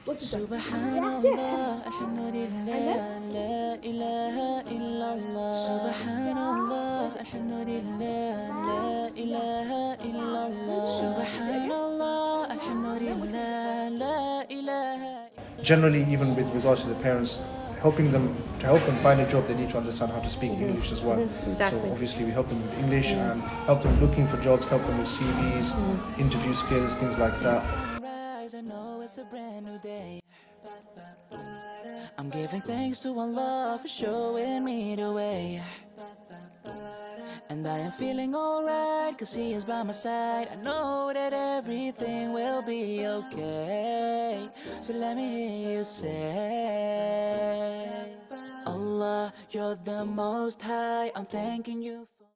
Subhanallah, alhamdulillah, la ilaha illallah. Subhanallah, alhamdulillah, la ilaha illallah. Subhanallah, alhamdulillah, la ilaha. Generally, even with regards to the parents, helping them to help them find a job, they need to understand how to speak English as well. Exactly. So obviously we help them with English and help them looking for jobs, help them with CVs, interview skills, things like that. I know it's a brand new day. I'm giving thanks to Allah for showing me the way. And I am feeling alright, cause He is by my side. I know that everything will be okay. So let me hear you say, Allah, you're the most high. I'm thanking you.